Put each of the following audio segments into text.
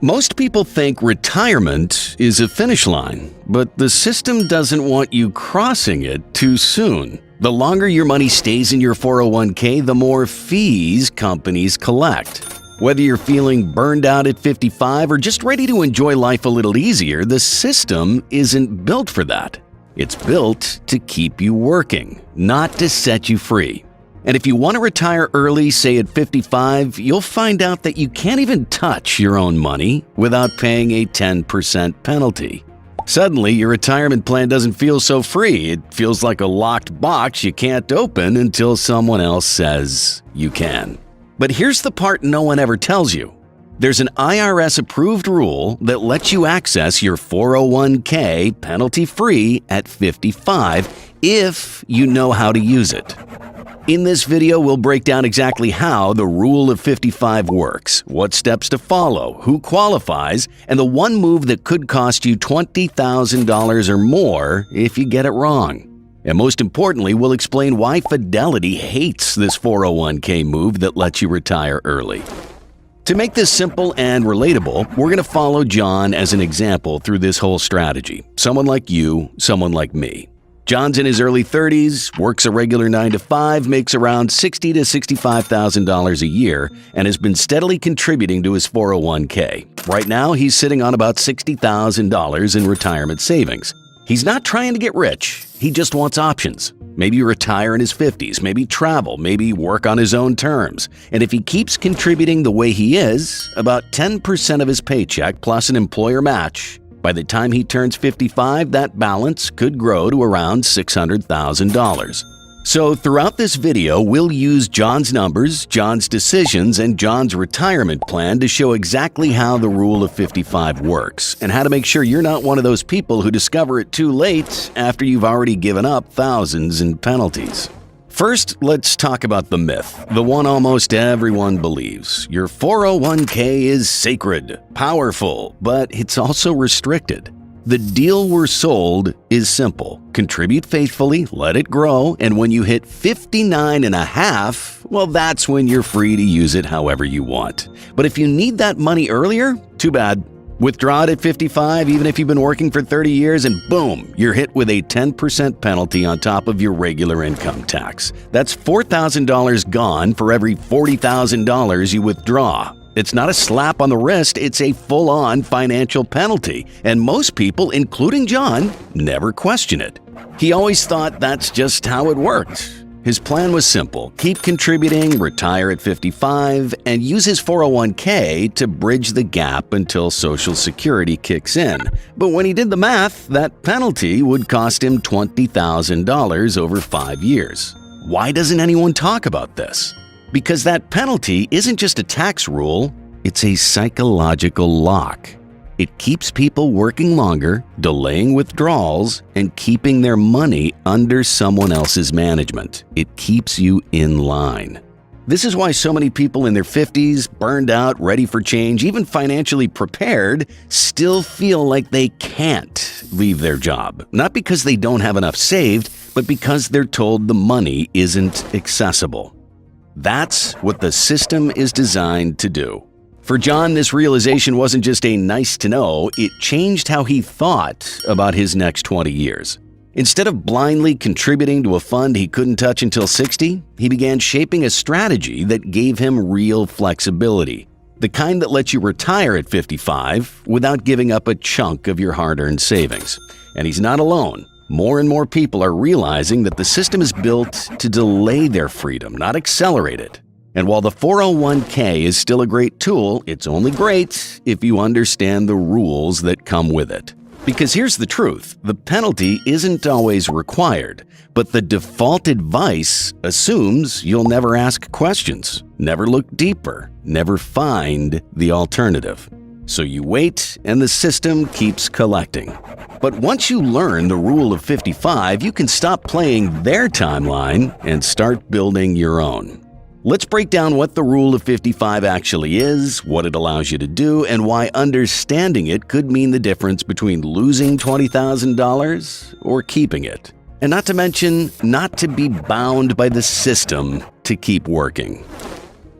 Most people think retirement is a finish line, but the system doesn't want you crossing it too soon. The longer your money stays in your 401k, the more fees companies collect. Whether you're feeling burned out at 55 or just ready to enjoy life a little easier, the system isn't built for that. It's built to keep you working, not to set you free. And if you want to retire early, say at 55, you'll find out that you can't even touch your own money without paying a 10% penalty. Suddenly, your retirement plan doesn't feel so free. It feels like a locked box you can't open until someone else says you can. But here's the part no one ever tells you. There's an IRS-approved rule that lets you access your 401k penalty-free at 55 if you know how to use it. In this video, we'll break down exactly how the Rule of 55 works, what steps to follow, who qualifies, and the one move that could cost you $20,000 or more if you get it wrong. And most importantly, we'll explain why Fidelity hates this 401k move that lets you retire early. To make this simple and relatable, we're going to follow John as an example through this whole strategy. Someone like you, someone like me. John's in his early 30s, works a regular 9-to-5, makes around $60,000 to $65,000 a year, and has been steadily contributing to his 401k. Right now, he's sitting on about $60,000 in retirement savings. He's not trying to get rich, he just wants options. Maybe retire in his 50s, maybe travel, maybe work on his own terms. And if he keeps contributing the way he is, about 10% of his paycheck plus an employer match, by the time he turns 55, that balance could grow to around $600,000. So throughout this video, we'll use John's numbers, John's decisions, and John's retirement plan to show exactly how the Rule of 55 works and how to make sure you're not one of those people who discover it too late after you've already given up thousands in penalties. First, let's talk about the myth, the one almost everyone believes. Your 401k is sacred, powerful, but it's also restricted. The deal we're sold is simple. Contribute faithfully, let it grow, and when you hit 59 and a half, well, that's when you're free to use it however you want. But if you need that money earlier, too bad. Withdraw it at 55 even if you've been working for 30 years and boom, you're hit with a 10% penalty on top of your regular income tax. That's $4,000 gone for every $40,000 you withdraw. It's not a slap on the wrist, it's a full-on financial penalty. And most people, including John, never question it. He always thought that's just how it worked. His plan was simple: keep contributing, retire at 55, and use his 401k to bridge the gap until Social Security kicks in. But when he did the math, that penalty would cost him $20,000 over 5 years. Why doesn't anyone talk about this? Because that penalty isn't just a tax rule, it's a psychological lock. It keeps people working longer, delaying withdrawals, and keeping their money under someone else's management. It keeps you in line. This is why so many people in their 50s, burned out, ready for change, even financially prepared, still feel like they can't leave their job. Not because they don't have enough saved, but because they're told the money isn't accessible. That's what the system is designed to do. For John, this realization wasn't just a nice to know, it changed how he thought about his next 20 years. Instead of blindly contributing to a fund he couldn't touch until 60, he began shaping a strategy that gave him real flexibility. The kind that lets you retire at 55 without giving up a chunk of your hard-earned savings. And he's not alone. More and more people are realizing that the system is built to delay their freedom, not accelerate it. And while the 401k is still a great tool, it's only great if you understand the rules that come with it. Because here's the truth, the penalty isn't always required, but the default advice assumes you'll never ask questions, never look deeper, never find the alternative. So you wait and the system keeps collecting. But once you learn the Rule of 55, you can stop playing their timeline and start building your own. Let's break down what the Rule of 55 actually is, what it allows you to do, and why understanding it could mean the difference between losing $20,000 or keeping it. And not to mention, not to be bound by the system to keep working.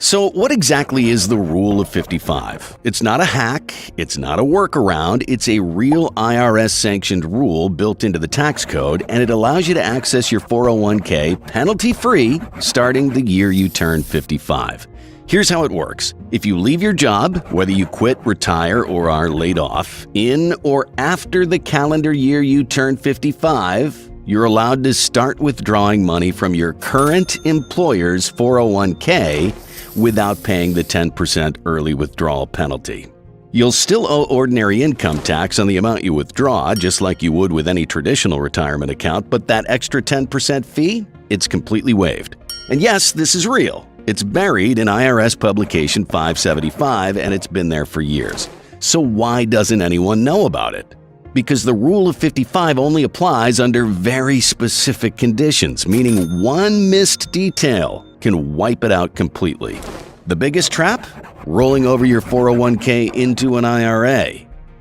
So what exactly is the Rule of 55? It's not a hack, it's not a workaround, it's a real IRS-sanctioned rule built into the tax code, and it allows you to access your 401k penalty-free starting the year you turn 55. Here's how it works. If you leave your job, whether you quit, retire, or are laid off, in or after the calendar year you turn 55, you're allowed to start withdrawing money from your current employer's 401k without paying the 10% early withdrawal penalty. You'll still owe ordinary income tax on the amount you withdraw, just like you would with any traditional retirement account, but that extra 10% fee, it's completely waived. And yes, this is real. It's buried in IRS Publication 575, and it's been there for years. So why doesn't anyone know about it? Because the Rule of 55 only applies under very specific conditions, meaning one missed detail can wipe it out completely. The biggest trap? Rolling over your 401k into an IRA.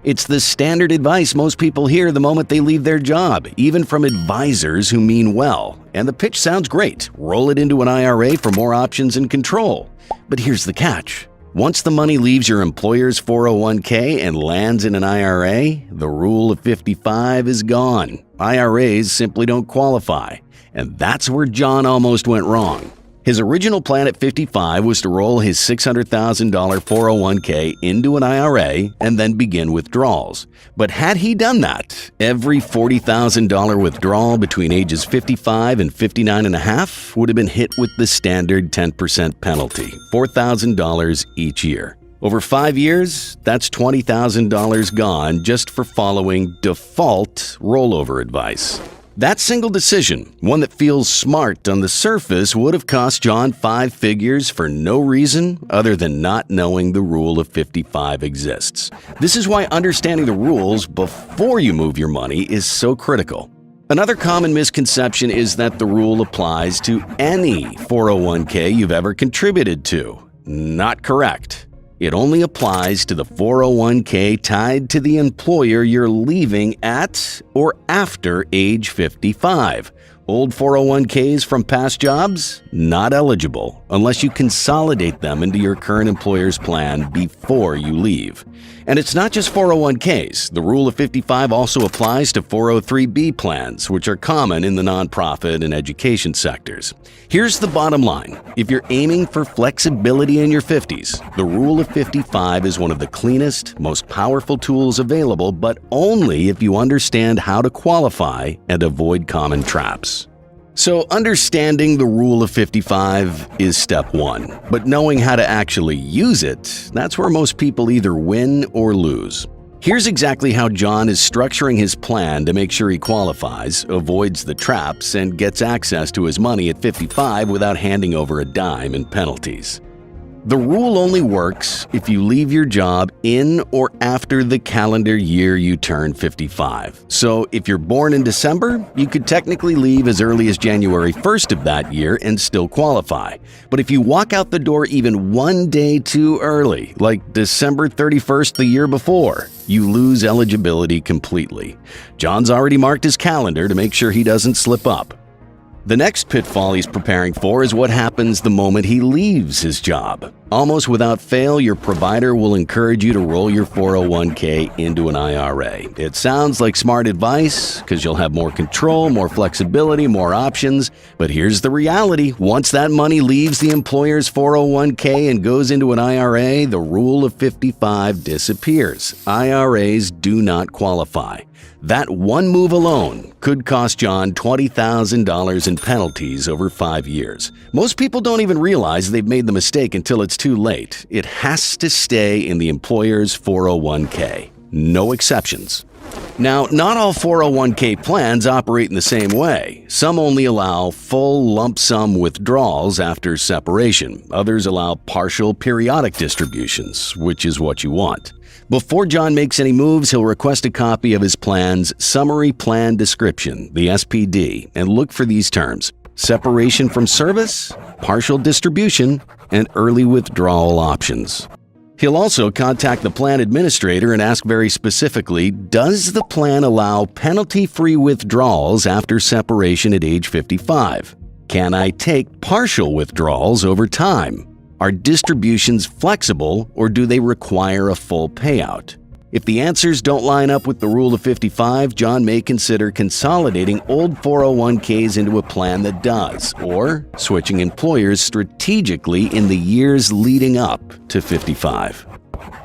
It's the standard advice most people hear the moment they leave their job, even from advisors who mean well. And the pitch sounds great. Roll it into an IRA for more options and control. But here's the catch. Once the money leaves your employer's 401k and lands in an IRA, the Rule of 55 is gone. IRAs simply don't qualify. And that's where John almost went wrong. His original plan at 55 was to roll his $600,000 401k into an IRA and then begin withdrawals. But had he done that, every $40,000 withdrawal between ages 55 and 59 and a half would have been hit with the standard 10% penalty, $4,000 each year. Over 5 years, that's $20,000 gone just for following default rollover advice. That single decision, one that feels smart on the surface, would have cost John 5 figures for no reason other than not knowing the Rule of 55 exists. This is why understanding the rules before you move your money is so critical. Another common misconception is that the rule applies to any 401k you've ever contributed to. Not correct. It only applies to the 401k tied to the employer you're leaving at or after age 55. Old 401ks from past jobs? Not eligible, unless you consolidate them into your current employer's plan before you leave. And it's not just 401ks. The Rule of 55 also applies to 403b plans, which are common in the nonprofit and education sectors. Here's the bottom line. If you're aiming for flexibility in your 50s, the Rule of 55 is one of the cleanest, most powerful tools available, but only if you understand how to qualify and avoid common traps. So understanding the Rule of 55 is step one, but knowing how to actually use it, that's where most people either win or lose. Here's exactly how John is structuring his plan to make sure he qualifies, avoids the traps, and gets access to his money at 55 without handing over a dime in penalties. The rule only works if you leave your job in or after the calendar year you turn 55. So if you're born in December, you could technically leave as early as January 1st of that year and still qualify. But if you walk out the door even one day too early, like December 31st the year before, you lose eligibility completely. John's already marked his calendar to make sure he doesn't slip up. The next pitfall he's preparing for is what happens the moment he leaves his job. Almost without fail, your provider will encourage you to roll your 401k into an IRA. It sounds like smart advice because you'll have more control, more flexibility, more options. But here's the reality. Once that money leaves the employer's 401k and goes into an IRA, the Rule of 55 disappears. IRAs do not qualify. That one move alone could cost John $20,000 in penalties over 5 years. Most people don't even realize they've made the mistake until it's too late. It has to stay in the employer's 401k. No exceptions. Now, not all 401k plans operate in the same way. Some only allow full lump sum withdrawals after separation. Others allow partial periodic distributions, which is what you want. Before John makes any moves, he'll request a copy of his plan's Summary Plan Description, the SPD, and look for these terms: separation from service, partial distribution, and early withdrawal options. He'll also contact the plan administrator and ask very specifically, does the plan allow penalty-free withdrawals after separation at age 55? Can I take partial withdrawals over time? Are distributions flexible, or do they require a full payout? If the answers don't line up with the Rule of 55, John may consider consolidating old 401ks into a plan that does, or switching employers strategically in the years leading up to 55.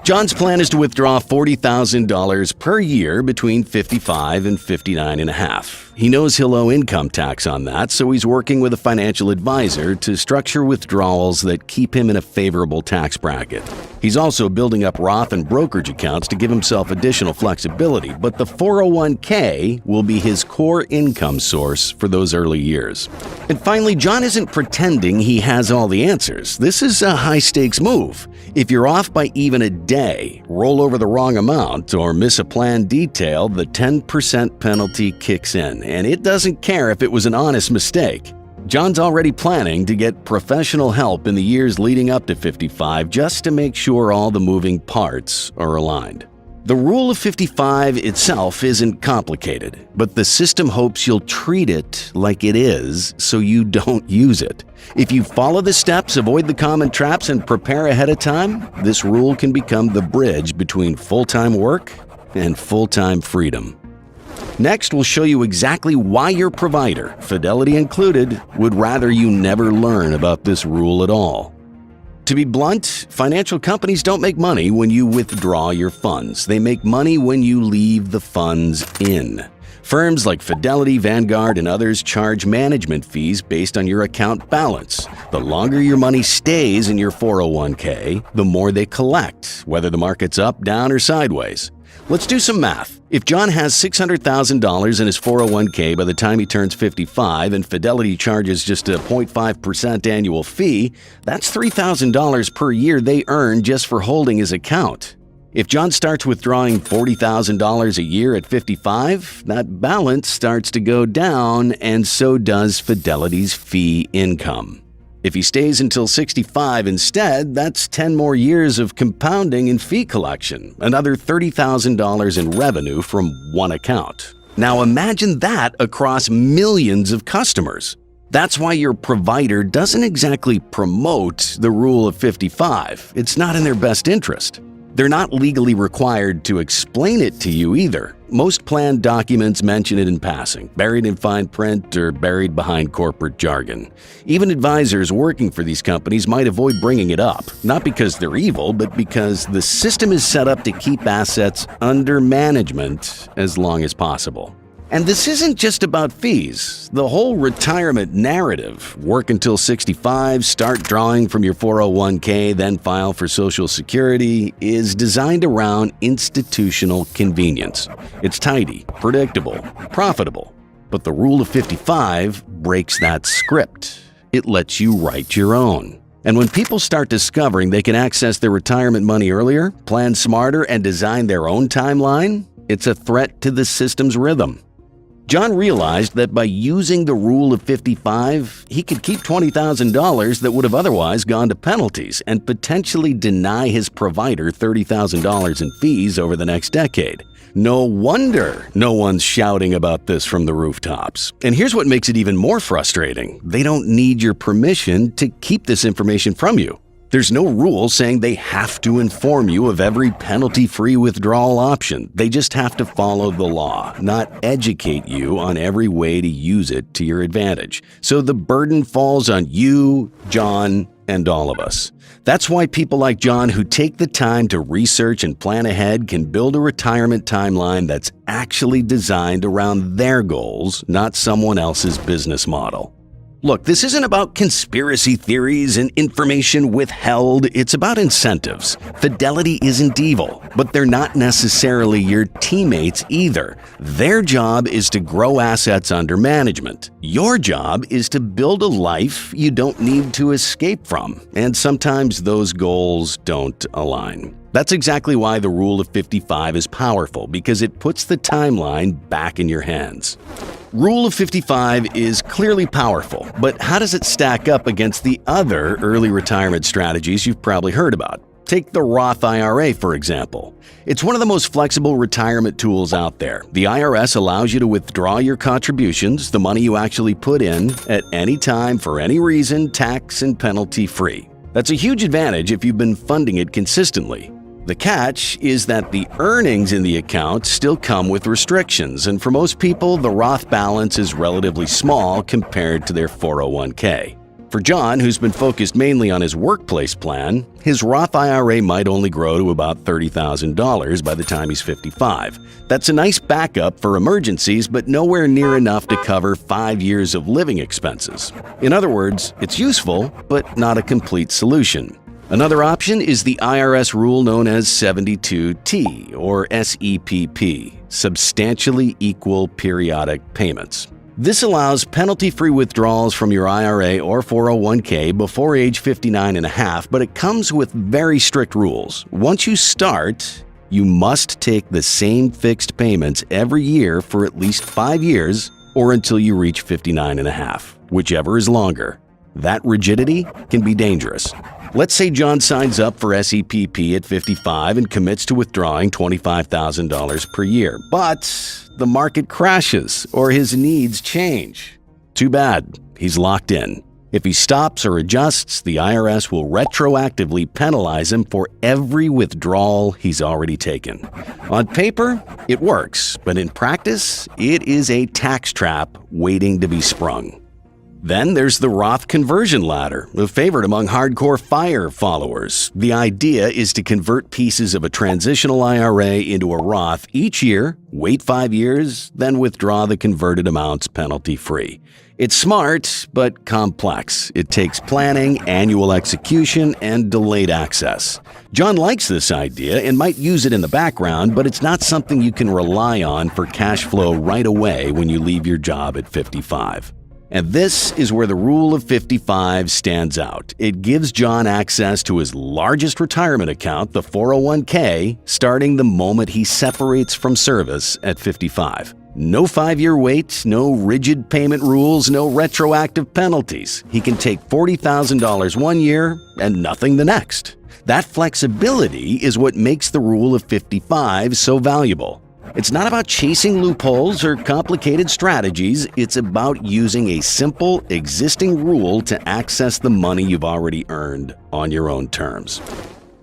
John's plan is to withdraw $40,000 per year between 55 and 59 and a half. He knows he'll owe income tax on that, so he's working with a financial advisor to structure withdrawals that keep him in a favorable tax bracket. He's also building up Roth and brokerage accounts to give himself additional flexibility, but the 401k will be his core income source for those early years. And finally, John isn't pretending he has all the answers. This is a high-stakes move. If you're off by even a day, roll over the wrong amount, or miss a planned detail, the 10% penalty kicks in, and it doesn't care if it was an honest mistake. John's already planning to get professional help in the years leading up to 55 just to make sure all the moving parts are aligned. The Rule of 55 itself isn't complicated, but the system hopes you'll treat it like it is so you don't use it. If you follow the steps, avoid the common traps, and prepare ahead of time, this rule can become the bridge between full-time work and full-time freedom. Next, we'll show you exactly why your provider, Fidelity included, would rather you never learn about this rule at all. To be blunt, financial companies don't make money when you withdraw your funds. They make money when you leave the funds in. Firms like Fidelity, Vanguard, and others charge management fees based on your account balance. The longer your money stays in your 401k, the more they collect, whether the market's up, down, or sideways. Let's do some math. If John has $600,000 in his 401k by the time he turns 55 and Fidelity charges just a 0.5% annual fee, that's $3,000 per year they earn just for holding his account. If John starts withdrawing $40,000 a year at 55, that balance starts to go down, and so does Fidelity's fee income. If he stays until 65 instead, that's 10 more years of compounding in fee collection, another $30,000 in revenue from one account. Now imagine that across millions of customers. That's why your provider doesn't exactly promote the Rule of 55. It's not in their best interest. They're not legally required to explain it to you either. Most plan documents mention it in passing, buried in fine print or buried behind corporate jargon. Even advisors working for these companies might avoid bringing it up, not because they're evil, but because the system is set up to keep assets under management as long as possible. And this isn't just about fees. The whole retirement narrative, work until 65, start drawing from your 401k, then file for Social Security, is designed around institutional convenience. It's tidy, predictable, profitable. But the Rule of 55 breaks that script. It lets you write your own. And when people start discovering they can access their retirement money earlier, plan smarter, and design their own timeline, it's a threat to the system's rhythm. John realized that by using the Rule of 55, he could keep $20,000 that would have otherwise gone to penalties and potentially deny his provider $30,000 in fees over the next decade. No wonder no one's shouting about this from the rooftops. And here's what makes it even more frustrating. They don't need your permission to keep this information from you. There's no rule saying they have to inform you of every penalty-free withdrawal option. They just have to follow the law, not educate you on every way to use it to your advantage. So the burden falls on you, John, and all of us. That's why people like John who take the time to research and plan ahead can build a retirement timeline that's actually designed around their goals, not someone else's business model. Look, this isn't about conspiracy theories and information withheld. It's about incentives. Fidelity isn't evil, but they're not necessarily your teammates either. Their job is to grow assets under management. Your job is to build a life you don't need to escape from, and sometimes those goals don't align. That's exactly why the Rule of 55 is powerful, because it puts the timeline back in your hands. Rule of 55 is clearly powerful, but how does it stack up against the other early retirement strategies you've probably heard about? Take the Roth IRA, for example. It's one of the most flexible retirement tools out there. The IRS allows you to withdraw your contributions, the money you actually put in, at any time for any reason, tax and penalty free. That's a huge advantage if you've been funding it consistently. The catch is that the earnings in the account still come with restrictions, and for most people, the Roth balance is relatively small compared to their 401k. For John, who's been focused mainly on his workplace plan, his Roth IRA might only grow to about $30,000 by the time he's 55. That's a nice backup for emergencies, but nowhere near enough to cover 5 years of living expenses. In other words, it's useful, but not a complete solution. Another option is the IRS rule known as 72T, or SEPP, Substantially Equal Periodic Payments. This allows penalty-free withdrawals from your IRA or 401k before age 59 and a half, but it comes with very strict rules. Once you start, you must take the same fixed payments every year for at least 5 years or until you reach 59 and a half, whichever is longer. That rigidity can be dangerous. Let's say John signs up for SEPP at 55 and commits to withdrawing $25,000 per year, but the market crashes or his needs change. Too bad, he's locked in. If he stops or adjusts, the IRS will retroactively penalize him for every withdrawal he's already taken. On paper, it works, but in practice, it is a tax trap waiting to be sprung. Then there's the Roth conversion ladder, a favorite among hardcore FIRE followers. The idea is to convert pieces of a transitional IRA into a Roth each year, wait 5 years, then withdraw the converted amounts penalty-free. It's smart, but complex. It takes planning, annual execution, and delayed access. John likes this idea and might use it in the background, but it's not something you can rely on for cash flow right away when you leave your job at 55. And this is where the rule of 55 stands out. It gives John access to his largest retirement account, the 401k, starting the moment he separates from service at 55. No 5-year wait, no rigid payment rules, no retroactive penalties. He can take $40,000 one year and nothing the next. That flexibility is what makes the rule of 55 so valuable. It's not about chasing loopholes or complicated strategies. It's about using a simple, existing rule to access the money you've already earned on your own terms.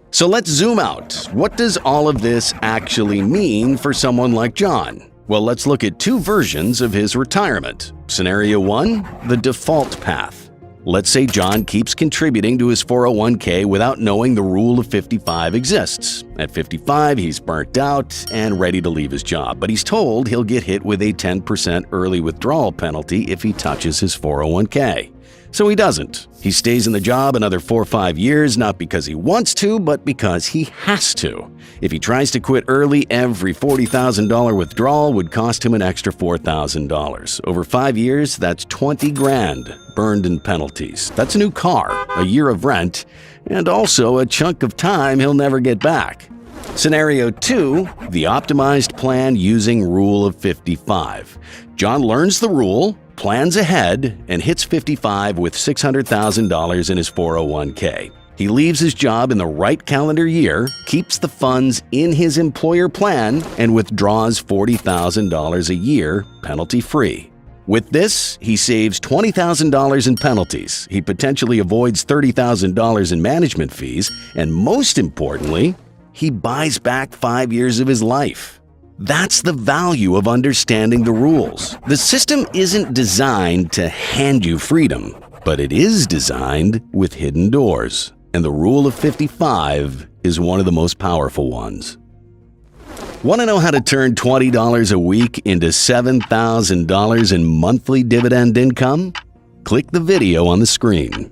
So let's zoom out. What does all of this actually mean for someone like John? Well, let's look at 2 versions of his retirement. Scenario 1, the default path. Let's say John keeps contributing to his 401k without knowing the rule of 55 exists. At 55, he's burnt out and ready to leave his job, but he's told he'll get hit with a 10% early withdrawal penalty if he touches his 401k. So he doesn't. He stays in the job another 4 or 5 years, not because he wants to, but because he has to. If he tries to quit early, every $40,000 withdrawal would cost him an extra $4,000. Over 5 years, that's $20,000 burned in penalties. That's a new car, a year of rent, and also a chunk of time he'll never get back. Scenario 2, the optimized plan using Rule of 55. John learns the rule, plans ahead, and hits 55 with $600,000 in his 401k. He leaves his job in the right calendar year, keeps the funds in his employer plan, and withdraws $40,000 a year penalty-free. With this, he saves $20,000 in penalties, he potentially avoids $30,000 in management fees, and most importantly, he buys back 5 years of his life. That's the value of understanding the rules. The system isn't designed to hand you freedom, but it is designed with hidden doors. And the rule of 55 is one of the most powerful ones. Want to know how to turn $20 a week into $7,000 in monthly dividend income? Click the video on the screen.